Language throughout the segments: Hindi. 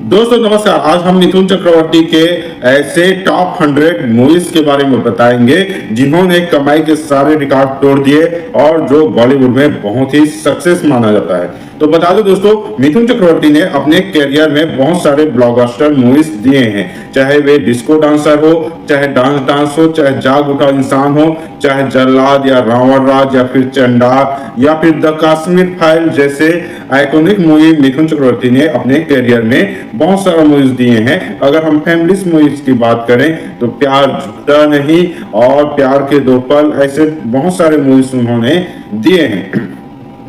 दोस्तों नमस्कार। आज हम मिथुन चक्रवर्ती के ऐसे टॉप 100 मूवीज के बारे में बताएंगे जिन्होंने कमाई के सारे रिकॉर्ड तोड़ दिए और जो बॉलीवुड में बहुत ही सक्सेस माना जाता है। तो बता दो दोस्तों, मिथुन चक्रवर्ती ने अपने करियर में बहुत सारे ब्लॉकबस्टर मूवीज दिए हैं, चाहे वे डिस्को डांसर हो, चाहे डांस हो, चाहे जाग उठा इंसान हो, चाहे जल्लाद या रावण राज या फिर चंडाल या फिर द कश्मीर फाइल जैसे आइकॉनिक मूवी मिथुन चक्रवर्ती ने अपने करियर में बहुत सारा मूवीज दिए हैं। अगर हम फैमिली मूवीज की बात करें तो प्यार झुकता नहीं और प्यार के दो पल, ऐसे बहुत सारे मूवीज उन्होंने दिए हैं।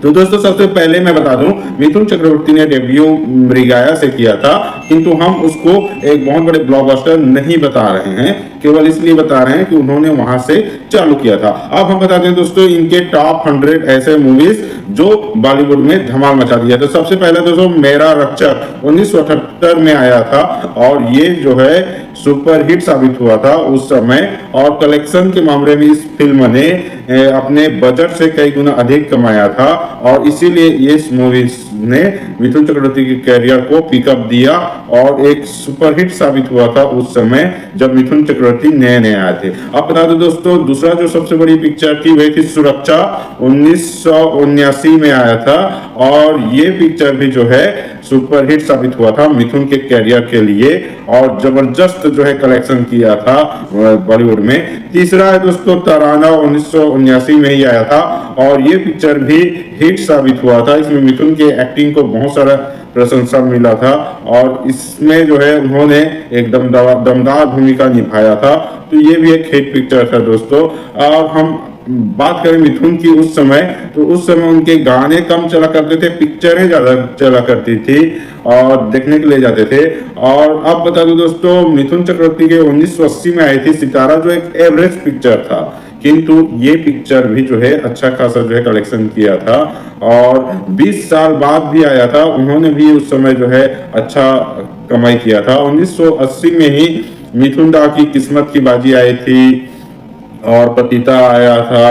तो दोस्तों सबसे पहले मैं बता दूं, मिथुन चक्रवर्ती ने डेब्यू मृगया से किया था, किंतु हम उसको एक बहुत बड़े ब्लॉकबस्टर नहीं बता रहे हैं, केवल इसलिए बता रहे हैं कि उन्होंने वहां से चालू किया था। अब हम बताते हैं दोस्तों इनके टॉप 100 ऐसे मूवीज जो बॉलीवुड में धमाल मचा दिया। तो सबसे पहले दोस्तों मेरा रक्षक 1978 में आया था और ये जो है सुपर हिट साबित हुआ था उस समय, और कलेक्शन के मामले में इस फिल्म ने अपने बजट से कई गुना अधिक कमाया था और इसीलिए इस मूवी ने मिथुन चक्रवर्ती के करियर को पिकअप दिया और एक सुपर हिट साबित हुआ था उस समय जब मिथुन चक्रवर्ती नए नए आए थे। अब बता दो दोस्तों, दूसरा जो सबसे बड़ी पिक्चर थी वह थी सुरक्षा, 1979 में आया था और ये पिक्चर भी जो है सुपर हिट साबित हुआ था मिथुन के करियर के लिए और जबरदस्त जो है कलेक्शन किया था बॉलीवुड में। तीसरा है दोस्तों तराना, 1979 में ही आया था और ये पिक्चर भी हिट साबित हुआ था। इसमें मिथुन के एक्टिंग को बहुत सारा प्रशंसा मिला था और इसमें जो है उन्होंने एक दमदार भूमिका निभाया था। तो ये भी एक हिट पिक्चर था दोस्तों। और हम बात करें मिथुन की उस समय, तो उस समय उनके गाने कम चला करते थे, पिक्चरें ज्यादा चला करती थी और देखने के लिए जाते थे। और अब बता दूं दोस्तों, मिथुन चक्रवर्ती के 1980 में आई थी सितारा, जो एक एवरेज पिक्चर था, किंतु ये पिक्चर भी जो है अच्छा खासा जो है कलेक्शन किया था और 20 साल बाद भी आया था। उन्होंने भी उस समय जो है अच्छा कमाई किया था। 1980 में ही मिथुन दा की किस्मत की बाजी आई थी और पतिता आया था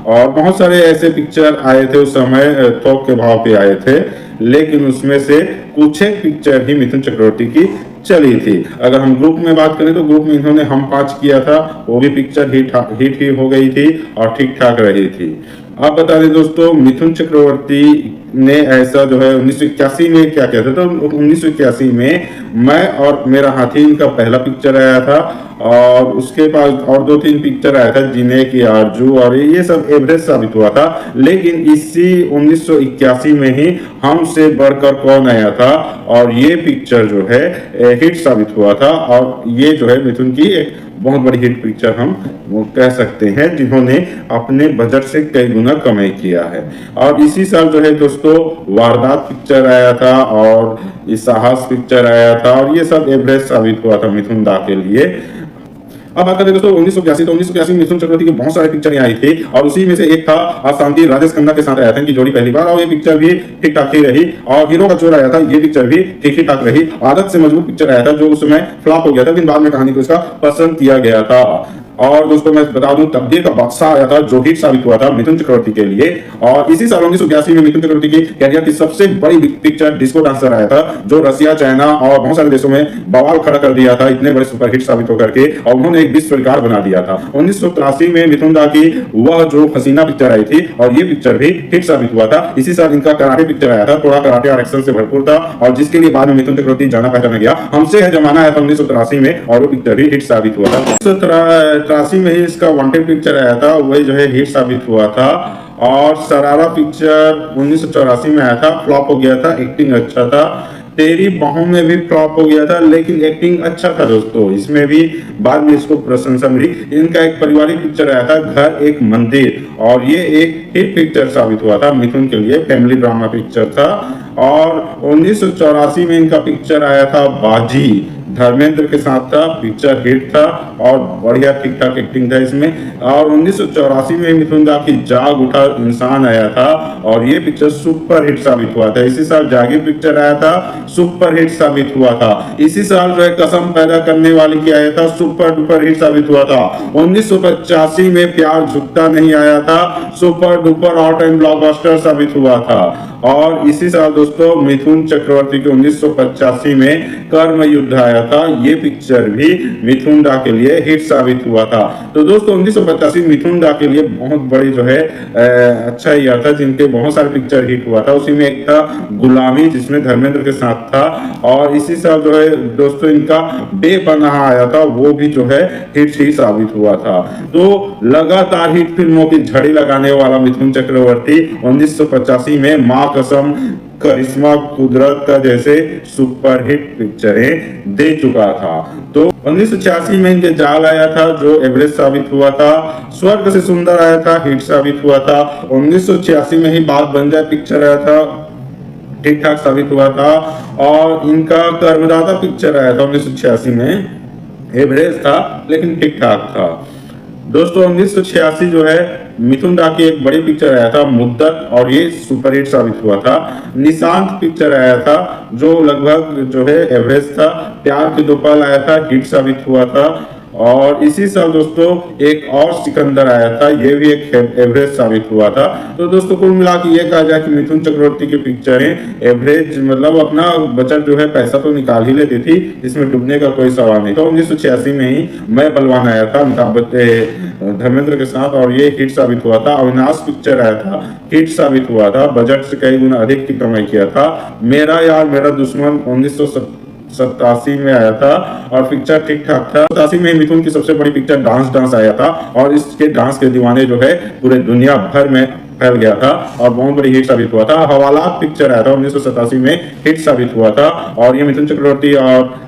और बहुत सारे ऐसे पिक्चर आए थे उस समय, थोक के भाव पे आए थे, लेकिन उसमें से कुछ एक पिक्चर ही मिथुन चक्रवर्ती की चली थी। अगर हम ग्रुप में बात करें तो ग्रुप में इन्होंने हम पांच किया था, वो भी पिक्चर हिट ही हो गई थी और ठीक ठाक रही थी। अब बता दें दोस्तों, मिथुन चक्रवर्ती ने ऐसा जो है 1981 में क्या किया था, तो 1981 में मैं और मेरा हाथी इनका पहला पिक्चर आया था और उसके पास और 2-3 पिक्चर आया था, जिन्हें की आरजू और ये सब एवरेज साबित हुआ था। लेकिन इसी 1981 में ही हमसे बढ़कर कौन आया था और ये पिक्चर जो है हिट साबित हुआ था और ये जो है मिथुन की एक बहुत बड़ी हिट पिक्चर हम वो कह सकते हैं, जिन्होंने अपने बजट से कई गुना कमाई किया है। और इसी साल जो है दोस्तों वारदात पिक्चर आया था और साहस पिक्चर आया था और ये सब एवरेज साबित हुआ था मिथुन दा के लिए। अब बात करें दोस्तों 1981, तो 1981 में मिथुन चक्रवर्ती की बहुत सारे पिक्चर आई थी और उसी में से एक था अशांति, राजेश खन्ना के साथ आया था इनकी जोड़ी पहली बार और ये पिक्चर भी ठीक ठाक ही रही। और हीरो का चोर आया था, ये पिक्चर भी ठीक ही ठाक रही। आदत से मजबूत पिक्चर आया था जो उस समय फ्लॉप हो गया था, लेकिन बाद में कहानी को इसका पसंद किया गया था। और दोस्तों मैं बता दूं तकदीर का बादशाह आया था जो हिट साबित हुआ था मिथुन चक्रवर्ती के लिए। और इसी साल 1981 में मिथुन चक्रवर्ती की करियर की सबसे बड़ी पिक्चर डिस्को डांसर आया था, जो रसिया, चाइना और बहुत सारे देशों में बवाल खड़ा कर दिया था, इतने बड़े सुपर हिट साबित होकर के, और उन्होंने एक विश्व रिकॉर्ड बना दिया था। 1983 में मिथुन दा की वह जो हसीना पिक्चर आई थी और ये पिक्चर भी हिट साबित हुआ था। इसी साल इनका कराटे पिक्चर आया था, थोड़ा कराटे और एक्शन से भरपूर था और जिसके लिए बाद में मिथुन चक्रवर्ती जाना पहचाना गया। हमसे है जमाना आया था 1983 में और वो पिक्चर भी हिट साबित हुआ था। 1983 में ही इसका वांटेड पिक्चर आया था, वही जो है हिट साबित हुआ था। और सरारा पिक्चर 1984 में आया था, फ्लॉप हो गया था, एक्टिंग अच्छा था। तेरी बाहों में भी फ्लॉप हो गया था लेकिन एक्टिंग अच्छा था दोस्तों, इसमें भी बाद में इसको प्रशंसा मिली। इनका एक पारिवारिक पिक्चर आया था, घर एक मंदिर, और ये एक हिट पिक्चर साबित हुआ था मिथुन के लिए, फैमिली ड्रामा पिक्चर था। और 1984 में इनका पिक्चर आया था बाजी, धर्मेंद्र के साथ था, पिक्चर हिट था और बढ़िया ठीक ठाक एक्टिंग था इसमें। और 1984 में मिथुन दा की जाग उठा इंसान आया था और ये पिक्चर सुपर हिट साबित हुआ था। इसी साल जागीर पिक्चर आया था, सुपर हिट साबित हुआ था। इसी साल जो है कसम पैदा करने वाली की आया था, सुपर डुपर हिट साबित हुआ था। 1985 में प्यार झुकता नहीं आया था, super duper hot and blockbuster साबित हुआ था। और इसी साल दोस्तों मिथुन चक्रवर्ती के 1985 में कर्म युद्ध आया था। ये पिक्चर भी मिथुन दा के लिए हिट साबित हुआ था। तो दोस्तों 1985 मिथुन दा के लिए बहुत बड़ी जो है अच्छा ईयर था, जिनके बहुत सारे पिक्चर हिट हुआ था। उसी में एक था गुलामी, जिसमें धर्मेंद्र के साथ था। और इसी साल जो है दोस्तों इनका बेपनाह आया था, वो भी जो है हिट ही साबित हुआ था। तो लगातार हिट फिल्मों की झड़ी लगाने वाला मिथुन चक्रवर्ती 1985 में मां कसम, करिश्मा, कुदरत का जैसे सुपरहिट पिक्चरें दे चुका था। तो 1986 में इनके जाल आया था, जो एवरेज साबित हुआ था। स्वर्ग से सुंदर आया था, हिट साबित हुआ था। 1986 में ही बात बन जाए पिक्चर आया था, ठीक ठाक साबित हुआ था। और इनका कर्मदाता पिक्चर आया था 1986 में, एवरेज था लेकिन ठीक ठाक था। दोस्तों 1986 जो है मिथुन दा की एक बड़ी पिक्चर आया था मुद्दत, और ये सुपरहिट साबित हुआ था। निशांत पिक्चर आया था, जो लगभग जो है एवरेज था। प्यार के दो पल आया था, हिट साबित हुआ था। और इसी साल दोस्तों एक और सिकंदर आया था, ये भी एक एवरेज साबित हुआ था। तो दोस्तों कुल मिला के ये कहा जाए कि मिथुन चक्रवर्ती की पिक्चरें एवरेज, मतलब अपना बजट जो है पैसा तो निकाल ही लेती थी, इसमें डूबने का कोई सवाल नहीं। तो 1986 में ही मैं बलवान आया था धर्मेंद्र के साथ, और ये हिट साबित हुआ था। अविनाश पिक्चर आया था, हिट साबित हुआ था, बजट से कई गुना अधिक की कमाई किया था। मेरा यार मेरा दुश्मन 1987 में आया था, और पिक्चर ठीक ठाक था। 87 में मिथुन की सबसे बड़ी पिक्चर डांस आया था, और इसके डांस के दीवाने जो है पूरे दुनिया भर में फैल गया था, और बहुत बड़ी हिट साबित हुआ था। हवालात पिक्चर आया था 1987 में, हिट साबित हुआ था, और ये मिथुन चक्रवर्ती और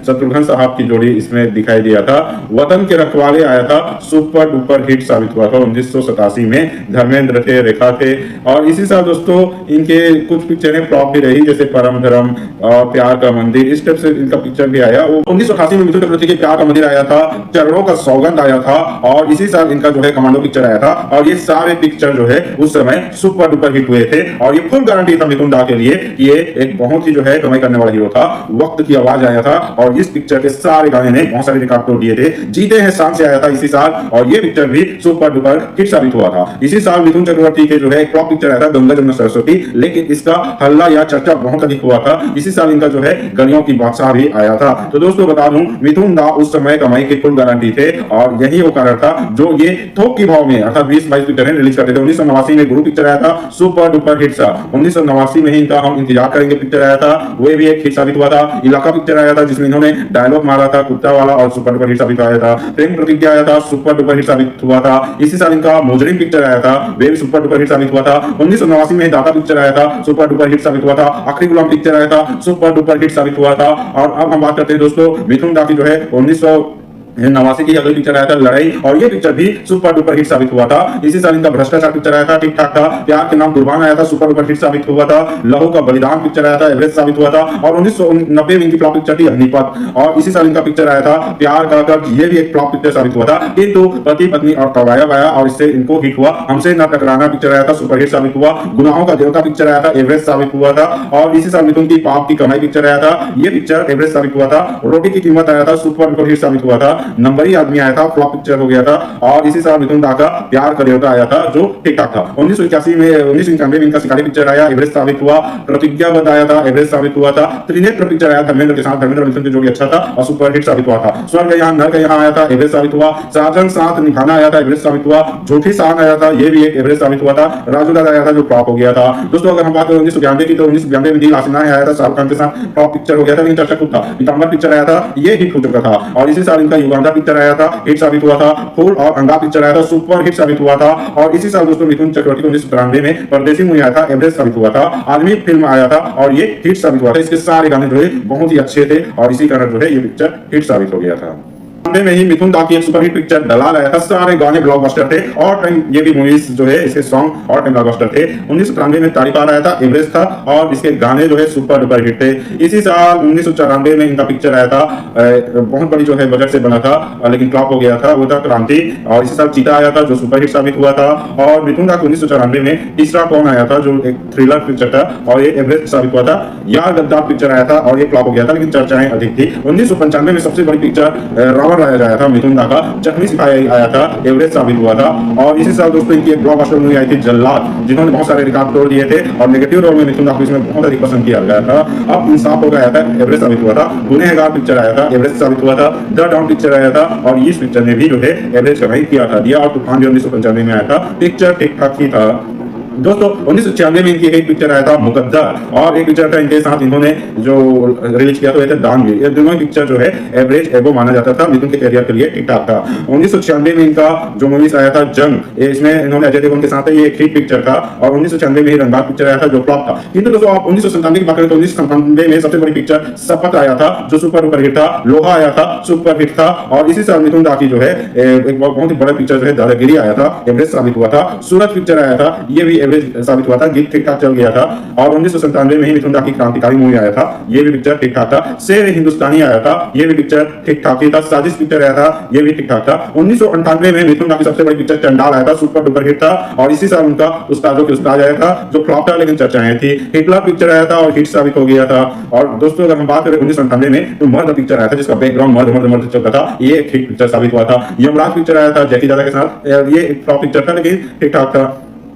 शत्रुघ्न साहब की जोड़ी इसमें दिखाई दिया था। वतन के रखवाले आया था, सुपर डुपर हिट साबित हुआ था 1987 में। धर्मेंद्र थे, रेखा थे। और इसी साल दोस्तों इनके कुछ पिक्चरें फ्लॉप भी रही, जैसे परम धर्म और प्यार का मंदिर, इस टाइप से इनका पिक्चर भी आया। 1988 में मिथुन चक्रवर्ती के प्यार का मंदिर आया था, चरणों का सौगंध आया था, और इसी साल इनका जो है कमांडो पिक्चर आया था। और ये सारे पिक्चर जो है उस समय सुपर डुपर हिट हुए थे, और ये फुल गारंटी था मिथुन दा के लिए कि ये एक बहुत ही जो है कमाई करने वाला हीरो था। वक्त की आवाज आया था, और इस पिक्चर के सारे गाने ने बहुत सारे रिकॉर्ड तोड़ दिए थे। जीते हैं शान से आया था इसी साल, और ये पिक्चर भी सुपर डुपर हिट साबित हुआ था। इसी साल मिथुन चक्रवर्ती के जो है एक फ्लॉप पिक्चर आया था, गंगा जमुना सरस्वती, लेकिन इसका हल्ला या चर्चा बहुत अधिक हुआ था। इसी साल इनका जो है गलियों की बादशाह भी आया था। तो दोस्तों बता दूं, मिथुन दा उस समय कमाई के फुल गारंटी थे, और यही वो कारण था जो ये थोक की भाव में अर्थात 20-22 पिक्चरें रिलीज करते थे। 1989 में गुरु पिक्चर आया था, सुपर डुपर हिट था। 1989 में ही इनका हम इंतजार करेंगे पिक्चर आया था, वो भी एक हिट साबित हुआ था। इलाका पिक्चर आया था, जिसमें इन्होंने डायलॉग मारा था कुत्ता वाला, और सुपर डुपर हिट साबित आया था। प्रेम प्रतिज्ञा आया था, सुपर डुपर हिट साबित हुआ था। इसी साल इनका मुजरिम पिक्चर आया था, वे भी सुपर डुपर हिट साबित हुआ था। 1989 में दाता पिक्चर आया था, सुपर डुपर हिट साबित हुआ था। आखिरी गुलाम पिक्चर आया था, सुपर डुपर हिट साबित हुआ था। और अब हम बात करते हैं दोस्तों मिथुन दा की जो है 1989 की अगली पिक्चर आया था लड़ाई, और ये पिक्चर भी सुपर डुपर हिट साबित हुआ था। इसी साल इनका भ्रष्टाचार पिक्चर आया था, ठीक ठाक था। प्यार के नाम कुर्बान आया था, सुपर डुपर हिट साबित हुआ था। लहू का बलिदान पिक्चर आया था, एवरेज साबित हुआ था। और 1990 में इनकी फ्लॉप पिक्चर थी अग्निपथ, और इसी साल इनका पिक्चर आया था प्यार का कर्ज, ये भी एक फ्लॉप पिक्चर साबित हुआ था। किंतु पति पत्नी और तवायब आया, और इससे इनको हिट हुआ। हमसे न टकराना पिक्चर आया था, सुपर हिट साबित हुआ। गुनाहों का देवता पिक्चर आया था, एवरेज साबित हुआ था। और इसी साल मिथुन की पाप की कमाई पिक्चर आया था, ये पिक्चर एवरेज साबित हुआ था। रोटी की कीमत आया था, सुपर डुपर हिट साबित हुआ था। नंबरी आदमी आया था, फ्लॉप पिक्चर हो गया था। और इसी साल मिथुन दा का प्यार का देवता आया था, जो ठीक ठाक था। 1991 में इनका शिकारी पिक्चर आया, एवरेज साबित हुआ। प्रतिज्ञाबद्ध आया था, एवरेज साबित हुआ था। त्रिनेत्र पिक्चर आया धर्मेंद्र के साथ, धर्मेंद्र मिथुन की जोड़ी अच्छा था और सुपर हिट साबित हुआ था। स्वर्ग यहाँ नरक यहाँ आया था, एवरेज साबित हुआ। साजन साथ निभाना आया था, एवरेज साबित हुआ। झूठी शान आया था, ये भी एक एवरेज साबित हुआ था। राजू दादा आया था, जो फ्लॉप हो गया था। दोस्तों अगर हम बात करें 1992 की, तो 1992 में दिल आसिना आया था, शाहरुख खान के साथ, फ्लॉप पिक्चर हो गया था, लेकिन चर्चा खूब था। पीताम्बर पिक्चर आया था, ये हिट हो चुका था। और इसी साल इनका युगांडा पिक्चर आया था, हिट साबित हुआ था। फूल और अंगा पिक्चर आया था, सुपर हिट साबित हुआ था। और इसी साल दोस्तों मिथुन चक्रवर्ती को 1993 में परदेसी मूवी आया था, एवरेज साबित हुआ था। आदमी फिल्म आया था, और ये हिट साबित हुआ था। इसके सारे गाने जो है बहुत ही अच्छे थे, और इसी कारण जो है ये पिक्चर हिट साबित हो गया था। में ही मिथुन दा की एक सुपरहिट पिक्चर दलाल आया था, सारे गाने ब्लॉकबस्टर थे, और टाइम ये भी मूवीज जो है इसके सॉन्ग और टाइम ब्लॉकबस्टर थे। 1993 में तारीपार आया था, एवरेज था, और इसके गाने जो है सुपर डुपर हिट थे। इसी साल 1994 में इनका पिक्चर आया था, बहुत बड़ी जो है बजट से बना था, लेकिन फ्लॉप हो गया था, वो था क्रांति। और इसी साल चीता आया था, जो सुपर हिट साबित हुआ था। और मिथुन दा को 1994 में तीसरा कौन आया था, जो एक थ्रिलर पिक्चर था, और ये एवरेज साबित हुआ था। यार गद्दार पिक्चर आया था, और ये फ्लॉप हो गया था, लेकिन चर्चाएं अधिक थी। 1995 में सबसे बड़ी पिक्चर रावण लाया गया था मिथुन दा का जख्मी सिपाही आया था, एवरेज साबित हुआ था। और इसी साल दोस्तों इनकी एक ब्लॉकबस्टर मूवी आई थी जल्लाद, जिन्होंने बहुत सारे रिकॉर्ड तोड़ दिए थे और नेगेटिव रोल में मिथुन दा को इसमें बहुत अधिक पसंद किया गया था। अब इंसाफ हो गया था, एवरेज साबित हुआ था। गुनहगार पिक्चर आया था, एवरेज साबित हुआ था। द डॉन पिक्चर आया था और इस पिक्चर ने भी जो है एवरेज कमाई किया था। दिया और तूफान जो 1995 में आया था, पिक्चर ठीक ठाक ही था। दोस्तों 1996 में इनकी एक पिक्चर आया था मुकद्दर, और एक पिक्चर था इनके साथ इन्होंने जो रिलीज किया था दानवीर। ये दोनों पिक्चर जो है एवरेज एबो माना जाता था, मिथुन के करियर के लिए ठीक ठाक था। 1996 में इनका जो मूवीज आया था जंग, इसमें इन्होंने अजय देवगन के साथ ये एक हिट पिक्चर था। और 1996 में ही रंगबाज पिक्चर आया था जो फ्लॉप था। किंतु दोस्तों आप 1997 की बात करें तो 1997 में सबसे बड़ी पिक्चर शपथ आया था जो सुपर हिट था। लोहा आया था, सुपर हिट था। और इसी साल मिथुन दा की जो है एक बहुत ही बड़ा पिक्चर जो है दादागिरी आया था, एवरेज साबित हुआ था। सूरज पिक्चर आया था, ये भी एवरेज साबित हुआ था, गीत ठीक ठाक चल गया था। और 1997 में ही मिथुन दा की क्रांतिकारी मूवी आया था, ये भी पिक्चर ठीक ठाक था। शेर हिंदुस्तानी आया था, ये भी पिक्चर ठीक ठाक ही था। साजिश पिक्चर आया था, ये भी ठीक ठाक था। 1998 में मिथुन दा की सबसे बड़ी पिक्चर चंडाल आया था, सुपर डुपर हिट था। और इसी साल उनका उस्तादों के उस्ताद आया था जो फ्लॉप था लेकिन चर्चाएं थी। हिटलर पिक्चर आया था और हिट साबित हो गया था। और दोस्तों अगर हम बात करें 1998 में तो मर्द पिक्चर आया था जिसका बैकग्राउंड मर्द मर्द मर्द चलता था, ये एक हिट पिक्चर साबित हुआ था। यमराज पिक्चर आया था जैकी जादा के साथ, ये एक फ्लॉप पिक्चर था लेकिन ठीक ठाक था।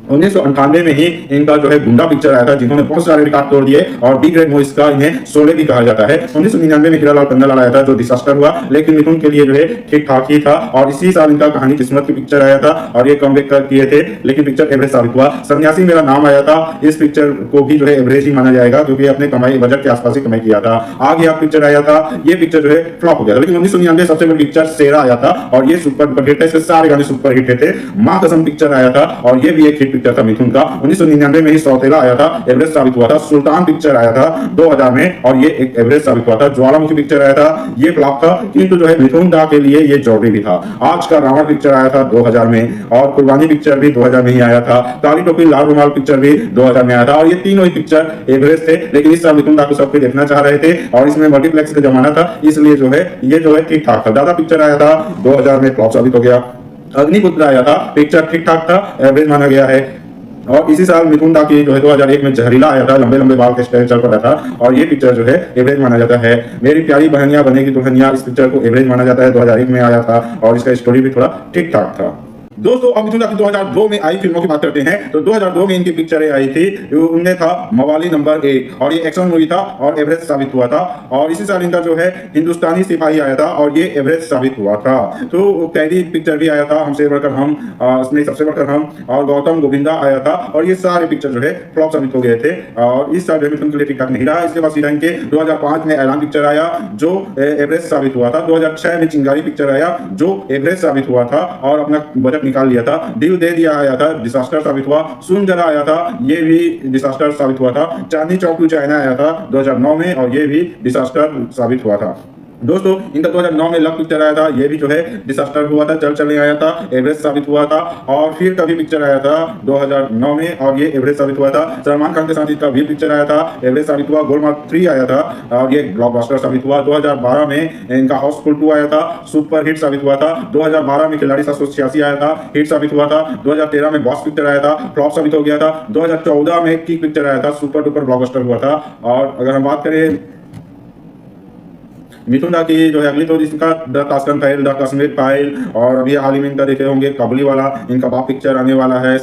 1998 में ही इनका जो है गुंडा पिक्चर आया था जिन्होंने बहुत सारे रिकॉर्ड तोड़ दिए और बी ग्रेड मूवीज का इन्हें शोले भी कहा जाता है। 1999 में हीरालाल पंजालाल आया था जो डिजास्टर हुआ, लेकिन मिथुन के लिए जो है ठीक ठाक ही था। और इसी साल इनका कहानी किस्मत की पिक्चर आया था और ये कमबैक कर किए थे, लेकिन पिक्चर एवरेज साबित हुआ। सन्यासी मेरा नाम आया था, इस पिक्चर को भी जो है एवरेज ही माना जाएगा क्योंकि अपने कमाई बजट के आसपास ही कमाई किया था। आगे आप पिक्चर आया था, ये पिक्चर जो है फ्लॉप हो गया था। लेकिन 1999 सबसे बड़ी पिक्चर शेरा आया था और ये सुपर हिट है, इसके सारे गाने सुपर हिट थे। मां कसम पिक्चर आया था और ये भी एक हिट पिक्चर था मिथुन का। 1999 में ही सौतेला आया था, एवरेज साबित हुआ था। सुल्तान पिक्चर आया था 2000 में और ये एक एवरेज साबित हुआ था। ज्वालामुखी पिक्चर आया था, ये फ्लॉप था, किंतु जो है मिथुन दा के लिए ये जरूरी भी था। आज का रावण पिक्चर आया था 2000 में और कुर्बानी पिक्चर भी 2000 में ही आया था। काली टोपी लाल रुमाल पिक्चर भी 2000 में आया था और ये तीनों ही पिक्चर एवरेज थे। लेकिन इस साल मिथुन दा को सब कोई देखना चाह रहे थे और इसमें मल्टीप्लेक्स का जमाना था, इसलिए जो है ये जो है ठीक ठाक था। दादा पिक्चर आया था 2000 में, फ्लॉप साबित हो गया। अग्निपुत्र आया था, पिक्चर ठीक ठाक था, एवरेज माना गया है। और इसी साल मिथुन दा की जो है 2001 में जहरीला आया था, लंबे लंबे बाल के स्टाइल चल पड़ा था और ये पिक्चर जो है एवरेज माना जाता है। मेरी प्यारी बहनियां बनेगी दुल्हनिया, इस पिक्चर को एवरेज माना जाता है, 2001 में आया था और इसका स्टोरी भी थोड़ा ठीक ठाक था। दोस्तों अब मिथुन दा की 2002 में आई फिल्मों की बात करते हैं तो 2002 में इनकी पिक्चरें आई थी, उनमें था मवाली नंबर 1 और ये एक्शन मूवी था और एवरेज साबित हुआ था। और इसी साल इनका जो है हिंदुस्तानी सिपाही आया था और ये एवरेज साबित हुआ था। तो कैदी पिक्चर भी आया था, हमसे बढ़कर हम, सबसे बढ़कर हम, और गौतम गोविंदा आया था और ये सारे पिक्चर जो है फ्लॉप साबित हो गए थे और इस साल मिथुन के लिए ठीक ठाक नहीं रहा। इसके बाद सीधा इनके 2005 में ऐलान पिक्चर आया जो एवरेज साबित हुआ था। 2006 में चिंगारी पिक्चर आया जो एवरेज साबित हुआ था और अपना बजट निकाल लिया था। दिल दे दिया आया था, डिजास्टर साबित हुआ। सुन जरा आया था, ये भी डिजास्टर साबित हुआ था। चांदनी चौक टू चाइना आया था 2009 में और ये भी डिजास्टर साबित हुआ था। दोस्तों इनका 2009 में लव पिक्चर आया था, ये भी जो है डिजास्टर हुआ था, चल चले आया था, एवरेज साबित हुआ था। और फिर कभी पिक्चर आया था 2009 में और ये एवरेज साबित हुआ था। सलमान खान के साथ इसका वीर पिक्चर आया था, एवरेज साबित हुआ। गोलमाल 3 आया था और ये ब्लॉकबस्टर साबित हुआ। 2012 में इनका हाउसफुल 2 आया था, सुपर हिट साबित हुआ था। 2012 में खिलाड़ी 786 आया था, हिट साबित हुआ था। 2013 में बॉस पिक्चर आया था, फ्लॉप साबित हो गया था। 2014 में किक पिक्चर आया था, सुपर डुपर ब्लॉकबस्टर हुआ था। और अगर हम बात करें मिथुन दा की जो है अगली, तो इसका the Tashkent file, the Kashmir file और अभी हाल ही में इनका देखे होंगे काबुली वाला, इनका बाप पिक्चर आने वाला है।